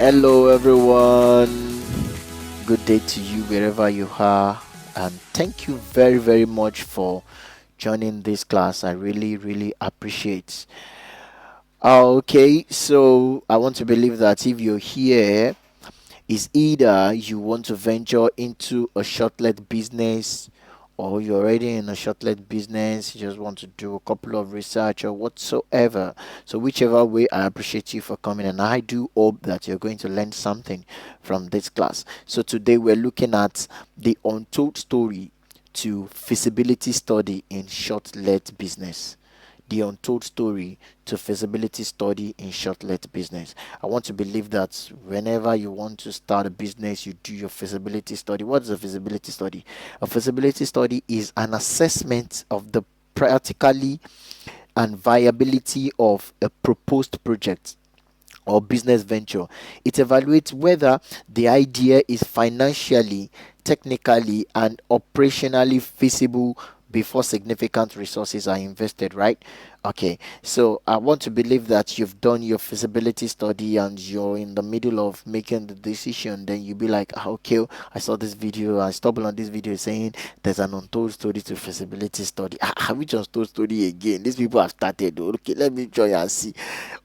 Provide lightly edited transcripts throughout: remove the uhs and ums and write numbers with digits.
Hello, everyone. Good day to you wherever you are, and thank you very, very much for joining this class. I really, really appreciate. Okay, so I want to believe that if you're here, is either you want to venture into a shortlet business, or you're already in a shortlet business, you just want to do a couple of research or whatsoever. So whichever way, I appreciate you for coming, and I do hope that you're going to learn something from this class. So today we're looking at the untold story to feasibility study in shortlet business. The untold story to feasibility study in shortlet business. I want to believe that whenever you want to start a business, you do your feasibility study. What is a feasibility study? A feasibility study is an assessment of the practically and viability of a proposed project or business venture. It evaluates whether the idea is financially, technically, and operationally feasible before significant resources are invested, right? Okay, so I want to believe that you've done your feasibility study and you're in the middle of making the decision. Then you'll be like, okay, I saw this video, I stumbled on this video saying there's an untold story to feasibility study. Have we just told story again? These people have started. Okay, let me join and see.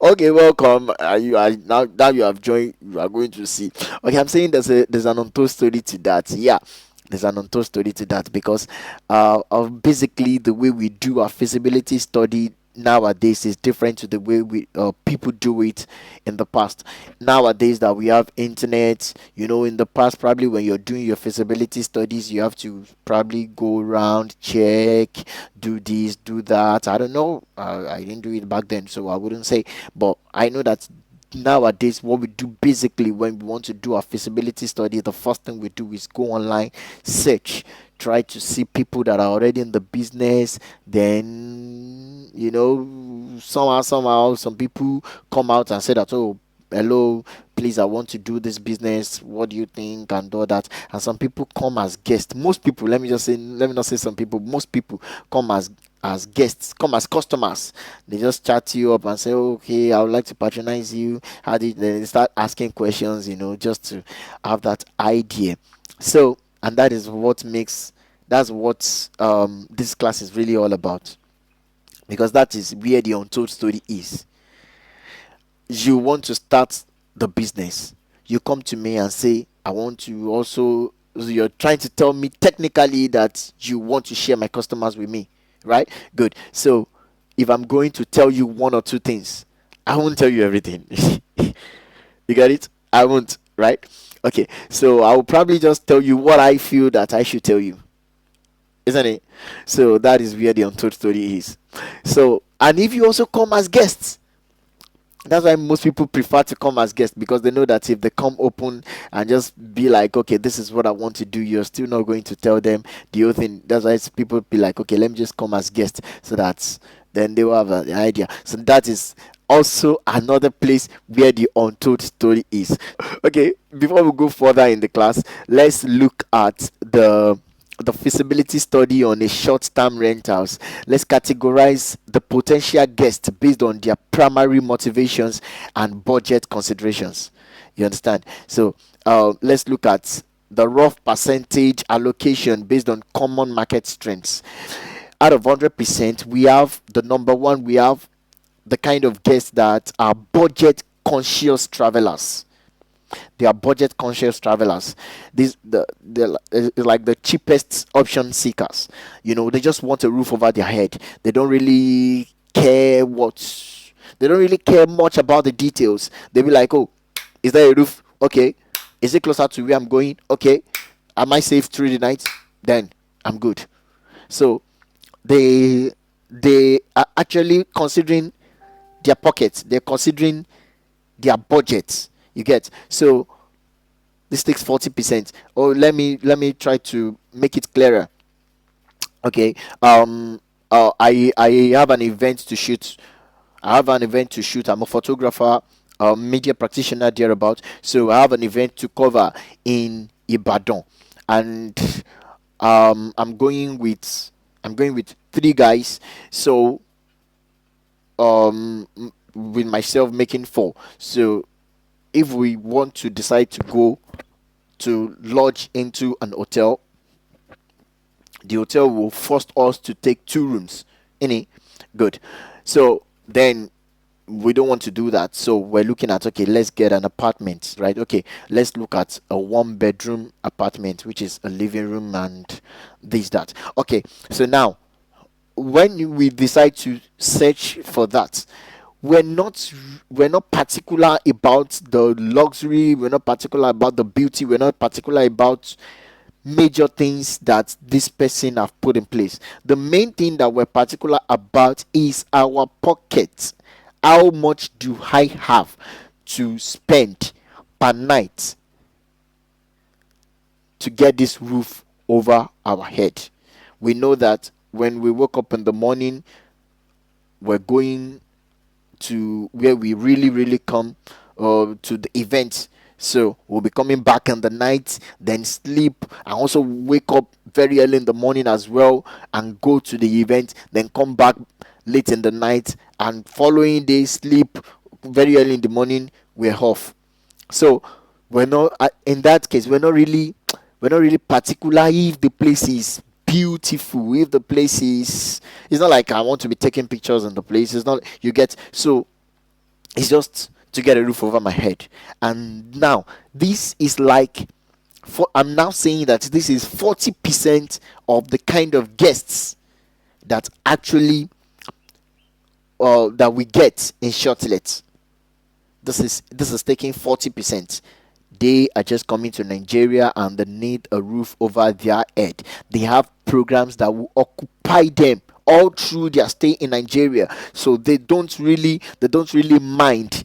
Okay, welcome. You are now you have joined. You are going to see. Okay, I'm saying there's an untold story to that. Yeah, there's an untold story to that because of basically the way we do our feasibility study nowadays is different to the way we people do it in the past. Nowadays that we have internet, in the past, probably when you're doing your feasibility studies, you have to probably go around, check, do this, do that. I don't know, I didn't do it back then, so I wouldn't say, but I know that nowadays what we do basically when we want to do a feasibility study, the first thing we do is go online, search, try to see people that are already in the business. Then somehow some people come out and say that, oh, hello, please, I want to do this business, what do you think, and all that. And some people come as guests. Most people, let me not say some people, most people come as guests, come as customers. They just chat you up and say, okay, I would like to patronize you. How did they start asking questions, just to have that idea. So, and that's what this class is really all about, because that is where the untold story is. You want to start the business, you come to me and say, I want to also, you're trying to tell me technically that you want to share my customers with me, right? Good. So if I'm going to tell you one or two things, I won't tell you everything. You get it? I won't, right? Okay, so I will probably just tell you what I feel that I should tell you, isn't it? So that is where the untold story is. So, and if you also come as guests, that's why most people prefer to come as guests, because they know that if they come open and just be like, okay, this is what I want to do, you're still not going to tell them the whole thing. That's why people be like, okay, let me just come as guests, so that then they will have an idea. So that is also another place where the untold story is. Okay, before we go further in the class, let's look at the feasibility study on a short-term rentals. Let's categorize the potential guests based on their primary motivations and budget considerations. You understand? So let's look at the rough percentage allocation based on common market strengths. Out of 100%, we have the number one. We have the kind of guests that are budget conscious travelers. They are budget conscious travelers. These the like the cheapest option seekers. They just want a roof over their head. They don't really care they don't really care much about the details. They be like, oh, is there a roof? Okay. Is it closer to where I'm going? Okay. Am I safe through the night? Then I'm good. So they are actually considering their pockets. They're considering their budgets. You get? So this takes 40%. Or let me try to make it clearer. Okay. I have an event to shoot. I'm a photographer, a media practitioner thereabout. So I have an event to cover in Ibadan, and I'm going with three guys. So with myself making four. So if we want to decide to go to lodge into an hotel, the hotel will force us to take 2 rooms. Any good. So then we don't want to do that. So we're looking at, okay, let's get an apartment, right? Okay, let's look at a 1 bedroom apartment, which is a living room and this, that. Okay, so now when we decide to search for that, we're not we're not particular about the luxury, we're not particular about the beauty, we're not particular about major things that this person have put in place. The main thing that we're particular about is our pocket. How much do I have to spend per night to get this roof over our head? We know that when we wake up in the morning, we're going to where we really come to the event. So we'll be coming back in the night, then sleep, and also wake up very early in the morning as well and go to the event, then come back late in the night, and following day sleep very early in the morning, we're off. So we're not in that case, we're not really particular if the place is beautiful, if the place is, it's not like I want to be taking pictures in the place, it's not, you get. So it's just to get a roof over my head. And now this is like, for I'm now saying that this is 40% of the kind of guests that actually that we get in Shortlet. This is taking 40%. They are just coming to Nigeria and they need a roof over their head. They have programs that will occupy them all through their stay in Nigeria, so they don't really mind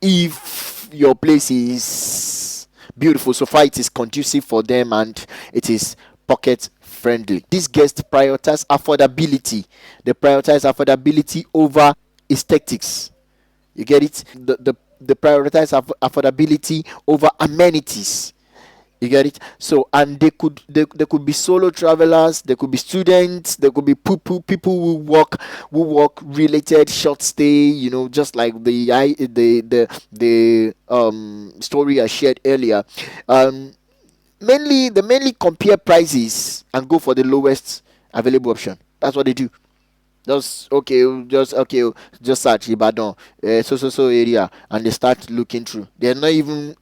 if your place is beautiful, so far it is conducive for them and it is pocket friendly. These guests prioritize affordability. They prioritize affordability over aesthetics. You get it? The prioritize affordability over amenities. You get it? So, and they could be solo travelers, they could be students, they could be people who work related short stay. Just like the story I shared earlier. Um, they mainly compare prices and go for the lowest available option. That's what they do. Just search Ibadan, so area, and they start looking through. They're not even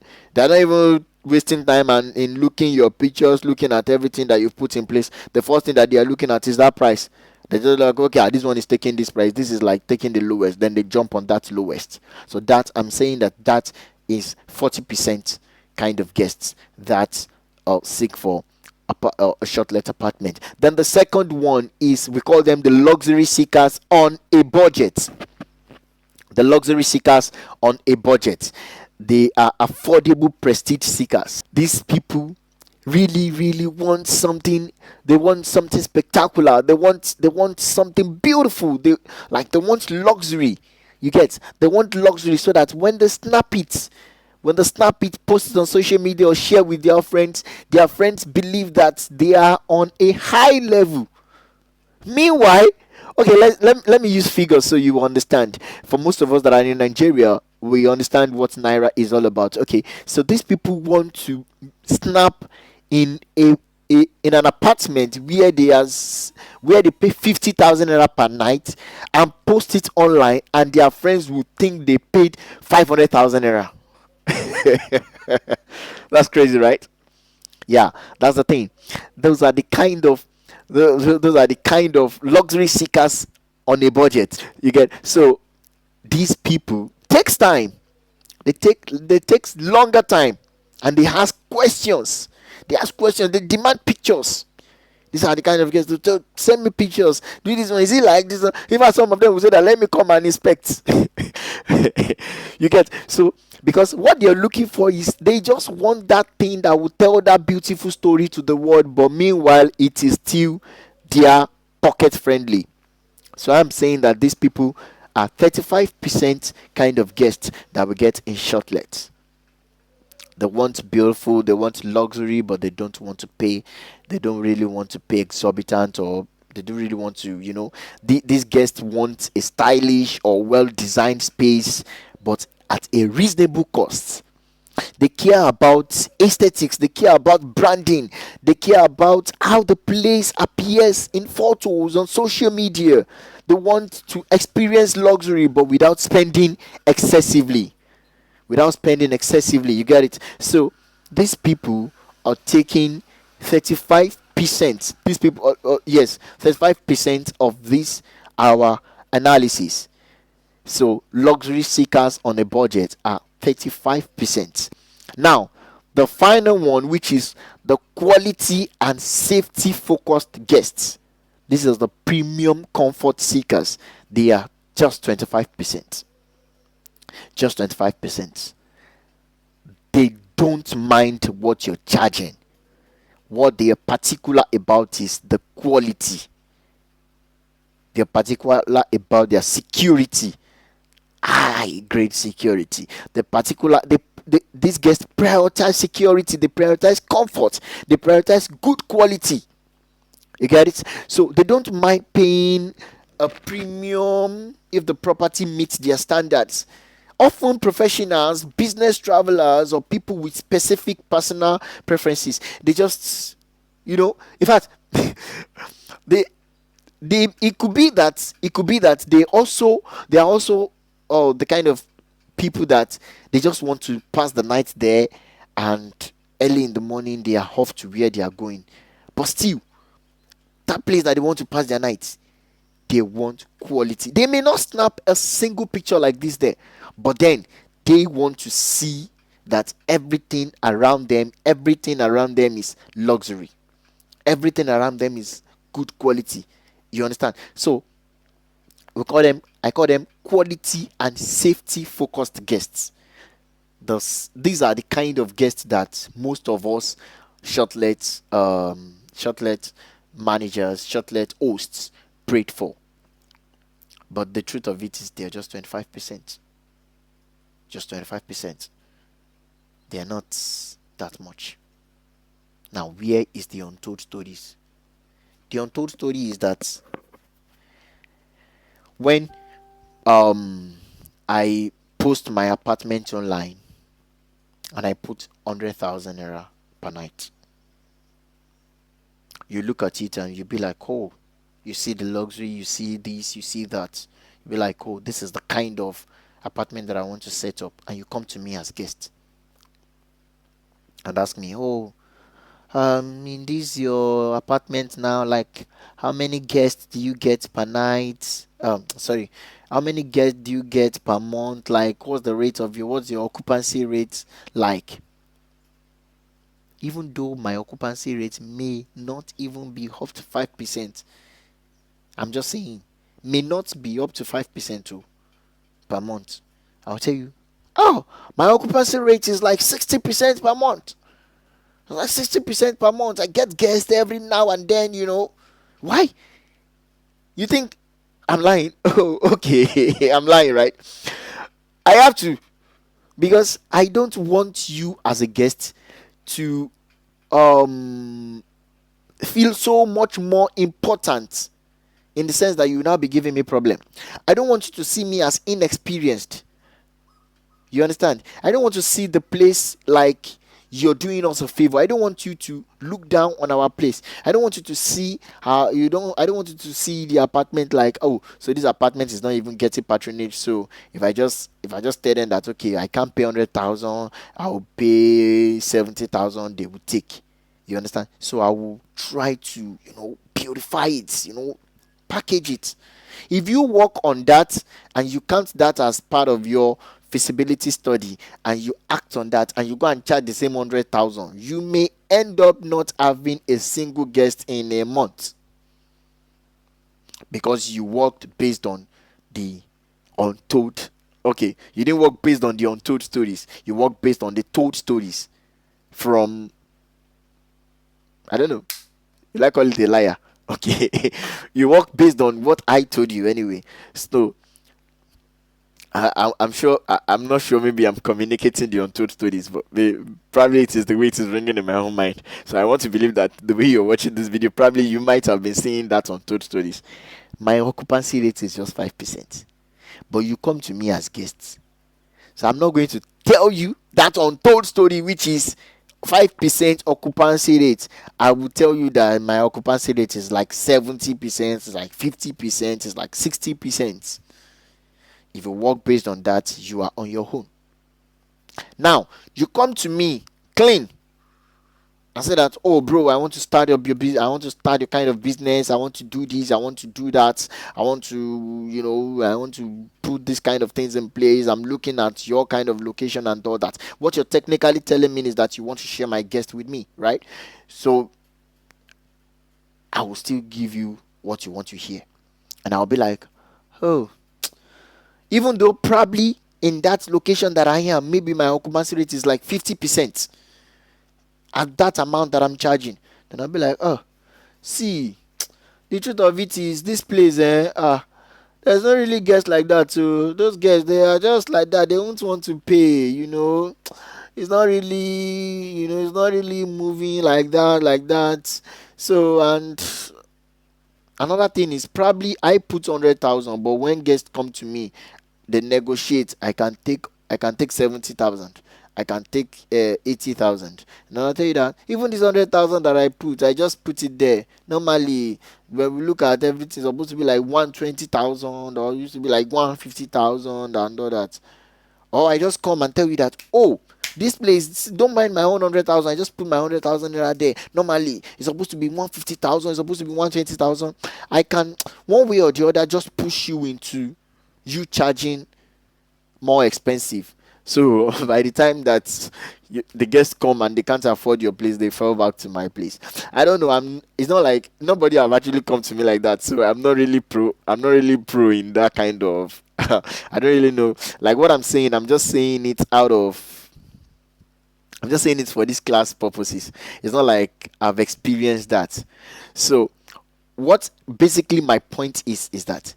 wasting time and in looking your pictures, looking at everything that you've put in place. The first thing that they are looking at is that price. They just like, okay, this one is taking this price, this is like taking the lowest, then they jump on that lowest. So that, I'm saying that is 40% kind of guests that seek for a shortlet apartment. Then the second one is, we call them the luxury seekers on a budget. The luxury seekers on a budget. They are affordable prestige seekers. These people really want something. They want something spectacular. They want something beautiful. They want luxury. You get? They want luxury so that when they snap it, post it on social media or share with their friends believe that they are on a high level. Meanwhile, okay, let me use figures so you understand. For most of us that are in Nigeria, we understand what Naira is all about. Okay, so these people want to snap in in an apartment where they pay 50,000 naira per night and post it online, and their friends will think they paid 500,000 naira. That's crazy, right? Yeah, that's the thing. Those are the kind of those are the kind of luxury seekers on a budget. You get? So these people takes time. They takes longer time, and they ask questions. They demand pictures. These are the kind of guests to send me pictures. Do this one. Is it like this one? Even some of them will say that, let me come and inspect. You get? So, because what they're looking for is, they just want that thing that will tell that beautiful story to the world, but meanwhile it is still their pocket friendly. So I'm saying that these people are 35% kind of guests that we get in Shortlet. They want beautiful, they want luxury, but they don't want to pay. They don't really want to pay exorbitant, or they don't really want to, these guests want a stylish or well designed space, but at a reasonable cost. They care about aesthetics, they care about branding, they care about how the place appears in photos on social media. They want to experience luxury but without spending excessively. You get it? So these people are taking 35%. These people, yes, 35% of this our analysis. So luxury seekers on a budget are 35%. Now, the final one, which is the quality and safety focused guests. This is the premium comfort seekers. They are just 25%. Just 25%. They don't mind what you're charging. What they are particular about is the quality. They're particular about their security. High grade security. These guests prioritize security, they prioritize comfort, they prioritize good quality. You get it? So they don't mind paying a premium if the property meets their standards. Often professionals, business travelers, or people with specific personal preferences, they just, in fact, they it could be that they are also the kind of people that they just want to pass the night there, and early in the morning they are off to where they are going. But still, that place that they want to pass their night, they want quality. They may not snap a single picture like this there, but then they want to see that everything around them is luxury. Everything around them is good quality. You understand? So I call them quality and safety focused guests. These are the kind of guests that most of us shortlet managers, shortlet hosts prayed for. But the truth of it is they're just 25%. Just 25%. They're not that much. Now, where is the untold stories? The untold story is that when I post my apartment online and I put 100,000 naira per night, you look at it and you be like, oh, you see the luxury, you see this, you see that. You be like, oh, this is the kind of apartment that I want to set up. And you come to me as guest and ask me, oh, in this your apartment now, like, how many guests do you get per night? Sorry, how many guests do you get per month? Like, what's your occupancy rate like? Even though my occupancy rate may not even be up to 5%, I'm just saying, may not be up to 5% per month. I'll tell you, oh, my occupancy rate is like 60% per month. Like 60% per month. I get guests every now and then, Why? You think I'm lying? Oh, okay. I'm lying, right? I have to. Because I don't want you as a guest to feel so much more important, in the sense that you will now be giving me problem. I don't want you to see me as inexperienced. You understand? I don't want to see the place like you're doing us a favor. I don't want you to look down on our place. I don't want you to see I don't want you to see the apartment like, oh, so this apartment is not even getting patronage. So if I just tell them that, okay, I can't pay 100,000, I'll pay 70,000, they will take. You understand? So I will try to, purify it, package it. If you work on that and you count that as part of your feasibility study and you act on that and you go and charge the same 100,000, you may end up not having a single guest in a month, because you worked based on the untold. Okay, you didn't work based on the untold stories, you worked based on the told stories from, I don't know, you like call it a liar. Okay, you work based on what I told you anyway. So I'm sure, I'm not sure, maybe I'm communicating the untold stories, but probably it is the way it is ringing in my own mind. So I want to believe that the way you're watching this video, probably you might have been seeing that untold stories. My occupancy rate is just 5%, but you come to me as guests. So I'm not going to tell you that untold story, which is 5% occupancy rate. I will tell you that my occupancy rate is like 70%, it's like 50%, it's like 60%. If you work based on that, you are on your own. Now, you come to me clean and say that, oh bro, I want to start up your business, I want to start your kind of business, I want to do this, I want to do that, I want to, I want to put this kind of things in place. I'm looking at your kind of location and all that. What you're technically telling me is that you want to share my guest with me, right? So I will still give you what you want to hear. And I'll be like, oh, even though probably in that location that I am, maybe my occupancy rate is like 50% at that amount that I'm charging. Then I'll be like, oh, see, the truth of it is this place, there's not really guests like that. So those guests, they are just like that. They won't want to pay, It's not really, it's not really moving like that. So, and another thing is probably I put 100,000, but when guests come to me, they negotiate. I can take 70,000. I can take 80,000. And I'll tell you that even this 100,000 that I just put it there. Normally, when we look at everything, it's supposed to be like 120,000, or it used to be like 150,000 and all that. Or I just come and tell you that, oh, this place, don't mind my own 100,000. I just put my 100,000 there. Normally, it's supposed to be 150,000. It's supposed to be 120,000. I can, one way or the other, just push you into you charging more expensive. So by the time that the guests come and they can't afford your place, they fall back to my place. I don't know. It's not like nobody have actually come to me like that. So I'm not really pro. I'm not really pro in that kind of. I don't really know. Like what I'm saying, I'm just saying it out of. I'm just saying it for this class purposes. It's not like I've experienced that. So what basically my point is that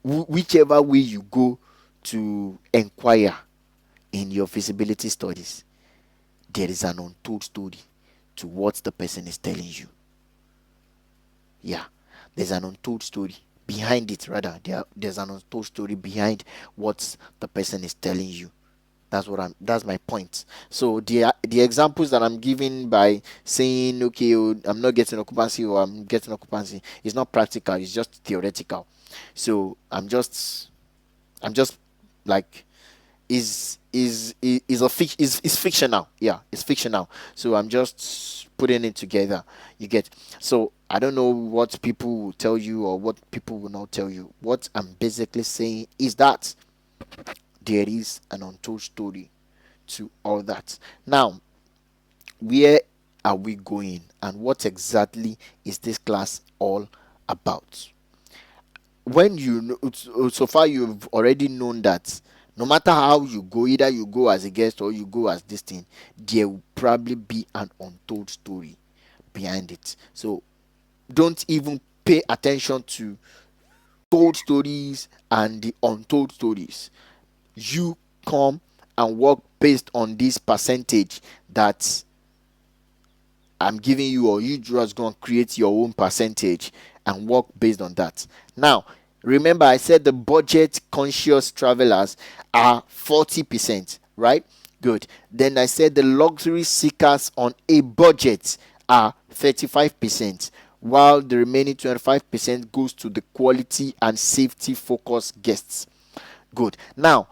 whichever way you go to inquire in your feasibility studies, there is an untold story to what the person is telling you. Yeah, there's an untold story behind it. Rather, there's an untold story behind what the person is telling you. That's my point. So the examples that I'm giving by saying, okay, I'm not getting occupancy or I'm getting occupancy, is not practical, it's just theoretical. So I'm just like, is fictional. Yeah, it's fictional. So I'm just putting it together. You get. So I don't know what people will tell you or what people will not tell you. What I'm basically saying is that there is an untold story to all that. Now, where are we going and what exactly is this class all about? When you know, so far you've already known that no matter how you go, either you go as a guest or you go as this thing, there will probably be an untold story behind it. So don't even pay attention to told stories and the untold stories. You come and work based on this percentage that I'm giving you, or you just going to create your own percentage and work based on that. Now, remember I said the budget conscious travelers are 40%, right? Good. Then I said the luxury seekers on a budget are 35%, while the remaining 25% goes to the quality and safety focused guests. Good. Now,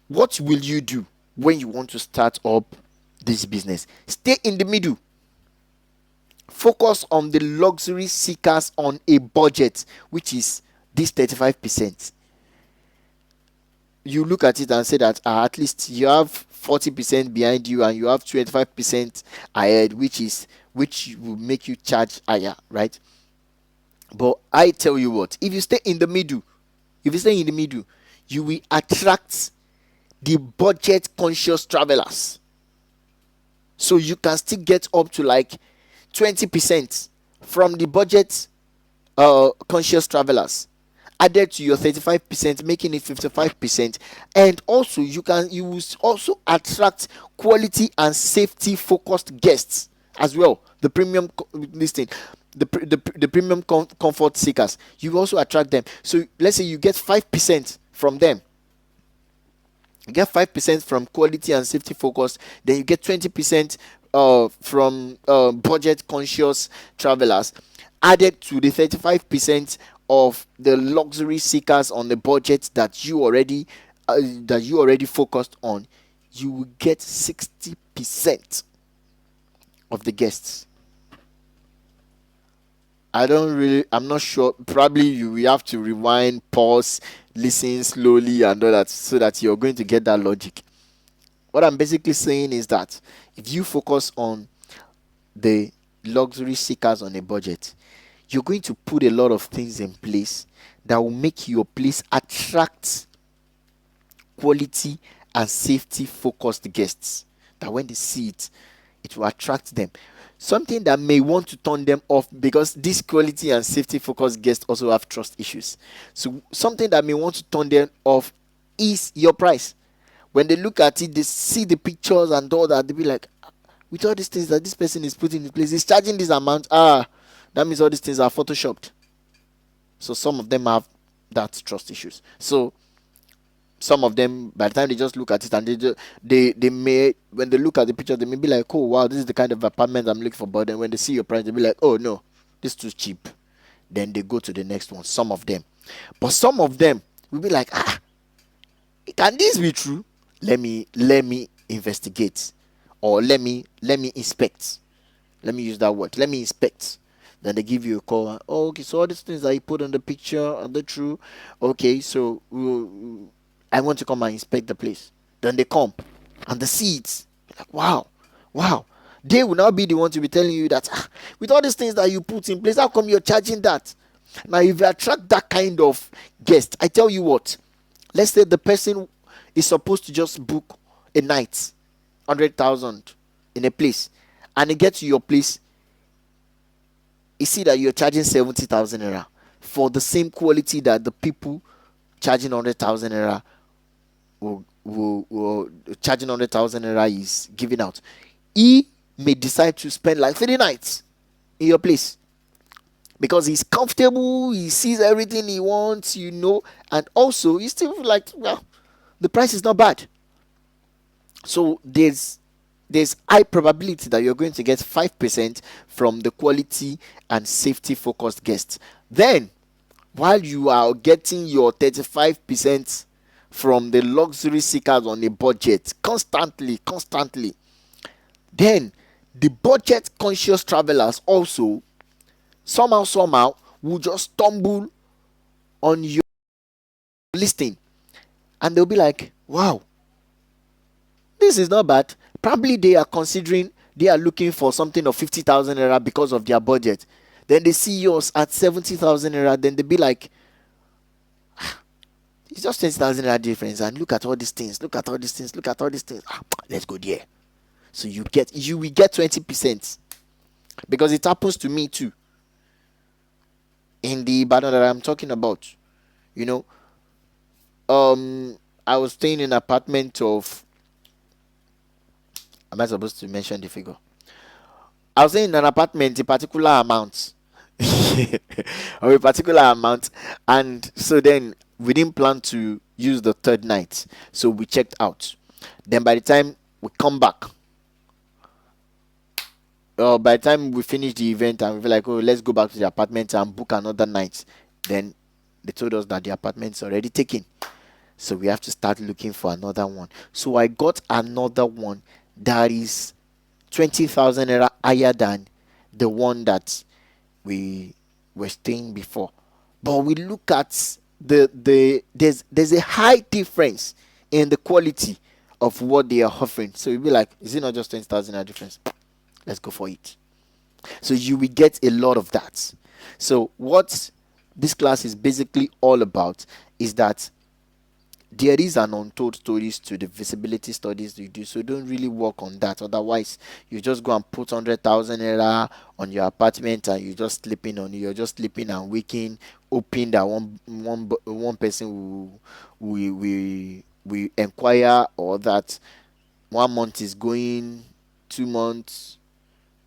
what will you do when you want to start up this business? Stay in the middle. Focus on the luxury seekers on a budget, which is this 35%. You look at it and say that at least you have 40% behind you and you have 25% ahead, which will make you charge higher, right? But I tell you what, if you stay in the middle, you will attract the budget conscious travelers. So you can still get up to like 20% from the budget conscious travelers added to your 35%, making it 55%. And also you will also attract quality and safety focused guests as well. The premium listing, the premium comfort seekers, you also attract them. So let's say you get 5% from them. You get 5% from quality and safety focus, then you get 20% from budget conscious travelers, added to the 35% of the luxury seekers on the budget that you already focused on. You will get 60% of the guests. I'm not sure. Probably you will have to rewind, pause, listen slowly, and all that, so that you're going to get that logic. What I'm basically saying is that if you focus on the luxury seekers on a budget, you're going to put a lot of things in place that will make your place attract quality and safety focused guests. That when they see it, it will attract them. Something that may want to turn them off, because this quality and safety focused guests also have trust issues. So something that may want to turn them off is your price. When they look at it, they see the pictures and all that, they'll be like, with all these things that this person is putting in place, he's charging this amount. That means all these things are photoshopped. So some of them have that trust issues. So some of them, by the time they just look at it, and they may, when they look at the picture, they may be like, oh wow, this is the kind of apartment I'm looking for. But then when they see your price, they'll be like, oh no, this is too cheap. Then they go to the next one. Some of them, but some of them will be like, can this be true? Let me investigate, or let me inspect. Let me use that word. Let me inspect. Then they give you a call. Oh, okay, so all these things that you put on the picture, are they true? Okay, so I want to come and inspect the place. Then they come and they see it. Like, wow. They will now be the one to be telling you that, with all these things that you put in place, how come you're charging that? Now, if you attract that kind of guest, I tell you what, let's say the person is supposed to just book a night, 100,000 in a place, and he gets to your place, you see that you're charging 70,000 naira for the same quality that the people charging 100,000 naira will charging 100,000 naira is giving out. He may decide to spend like 3 nights in your place because he's comfortable, he sees everything he wants, and also he's still like, well, the price is not bad. So there's high probability that you're going to get 5% from the quality and safety focused guests. Then, while you are getting your 35% from the luxury seekers on a budget constantly, then the budget conscious travelers also somehow will just stumble on your listing, and they'll be like, wow, this is not bad. Probably they are looking for something of 50,000 naira because of their budget. Then they see yours at 70,000 naira. Then they be like, it's just 20,000 naira difference. And look at all these things. Let's go there. So you will get 20%, because it happens to me too. In the Ibadan that I'm talking about, I was staying in an apartment of. Am I supposed to mention the figure? I was in an apartment, a particular amount, or a particular amount, and so then we didn't plan to use the third night, so we checked out. Then by the time we come back, by the time we finish the event and we feel like, oh, let's go back to the apartment and book another night, then they told us that the apartment's already taken, so we have to start looking for another one. So I got another one that is 20,000 naira higher than the one that we were staying before. But we look at there's a high difference in the quality of what they are offering. So you'll be like, is it not just 20,000 naira difference? Let's go for it. So you will get a lot of that. So what this class is basically all about is that there is an untold stories to the feasibility studies you do, so don't really work on that. Otherwise, you just go and put 100,000 naira on your apartment and you're just sleeping and waking, hoping that one person will inquire, or that 1 month is going, 2 months.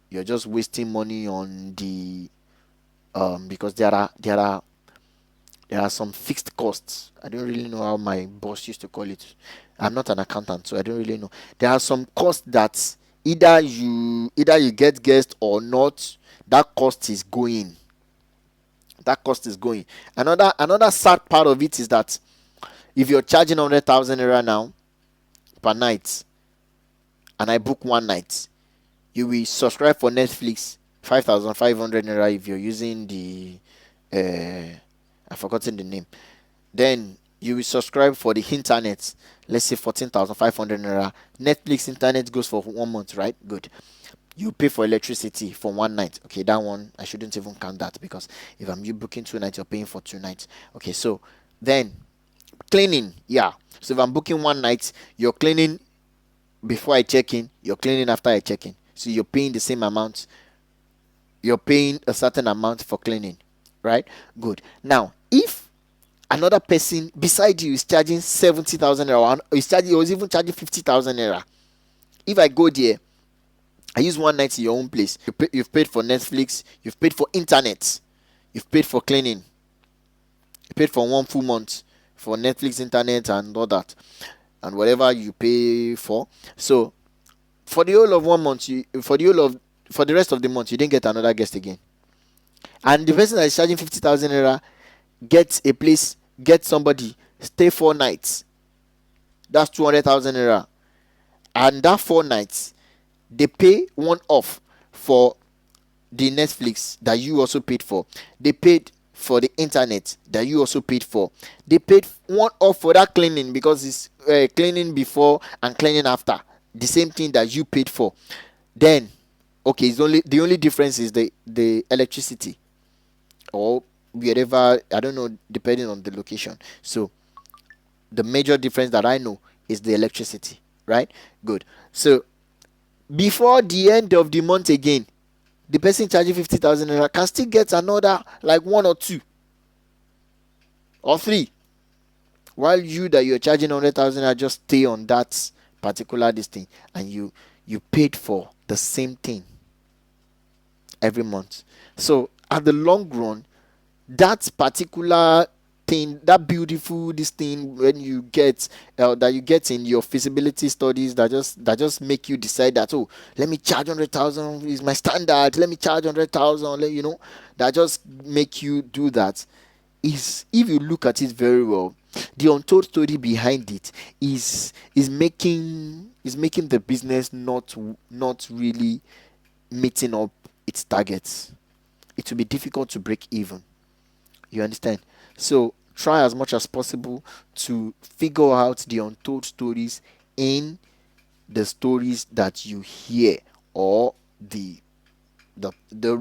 You're just wasting money on the because there are there are some fixed costs. I don't really know how my boss used to call it. I'm not an accountant, so I don't really know. There are some costs that either you get guests or not, that cost is going. That cost is going. Another sad part of it is that if you're charging 100,000 naira now per night, and I book one night, you will subscribe for Netflix 5,500 naira if you're using the I've forgotten the name. Then you will subscribe for the internet, let's say 14,500 naira. Netflix internet goes for 1 month, right? Good. You pay for electricity for one night. Okay, that one I shouldn't even count that, because if I'm you booking 2 nights, you're paying for 2 nights. Okay, so then cleaning, yeah. So if I'm booking one night, you're cleaning before I check in, you're cleaning after I check in. So you're paying the same amount. You're paying a certain amount for cleaning, right? Good. Now, if another person beside you is charging 70,000 naira, or is even charging 50,000 naira, if I go there, I use one night in your own place. You've paid for Netflix, you've paid for internet, you've paid for cleaning, you paid for 1 full month for Netflix, internet, and all that, and whatever you pay for. So for the whole of 1 month, for the rest of the month, you didn't get another guest again. And the person that is charging 50,000 naira gets a place, get somebody, stay 4 nights. That's 200,000 naira. And that 4 nights, they pay one off for the Netflix that you also paid for. They paid for the internet that you also paid for. They paid one off for that cleaning, because it's cleaning before and cleaning after. The same thing that you paid for. Then, okay, the only difference is the electricity, or wherever, I don't know, depending on the location. So the major difference that I know is the electricity, right? Good. So before the end of the month again, the person charging 50,000 naira can still get another, like 1 or 2 or 3, while you that you're charging 100,000 naira just stay on that particular thing, and you paid for the same thing every month. So at the long run, that particular thing, that beautiful this thing, when you get that you get in your feasibility studies, that just make you decide that, oh, let me charge 100,000 is my standard, let me charge 100,000, that just make you do that. Is, if you look at it very well, the untold story behind it is making the business not really meeting up its targets. It will be difficult to break even. You understand? So try as much as possible to figure out the untold stories in the stories that you hear, or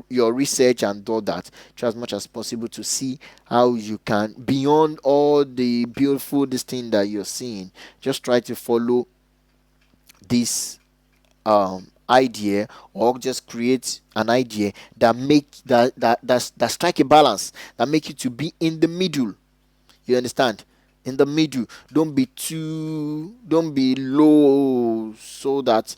your research and all that. Try as much as possible to see how you can, beyond all the beautiful this thing that you're seeing, just try to follow this idea, or just create an idea that strike a balance, that make you to be in the middle. You understand? In the middle. Don't be low, so that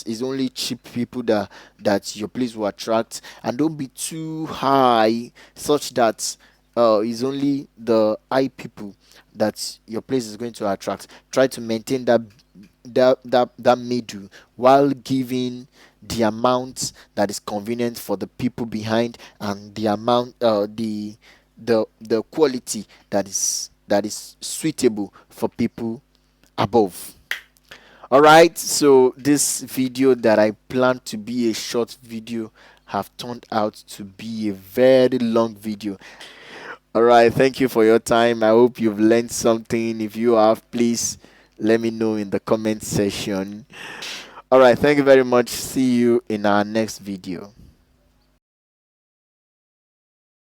it's only cheap people that your place will attract, and don't be too high, such that it's only the high people that your place is going to attract. Try to maintain that middle, while giving the amount that is convenient for the people behind, and the amount the quality that is suitable for people above. All right, so this video that I planned to be a short video have turned out to be a very long video. All right, thank you for your time. I hope you've learned something. If you have, please let me know in the comment section. All right, thank you very much. See you in our next video.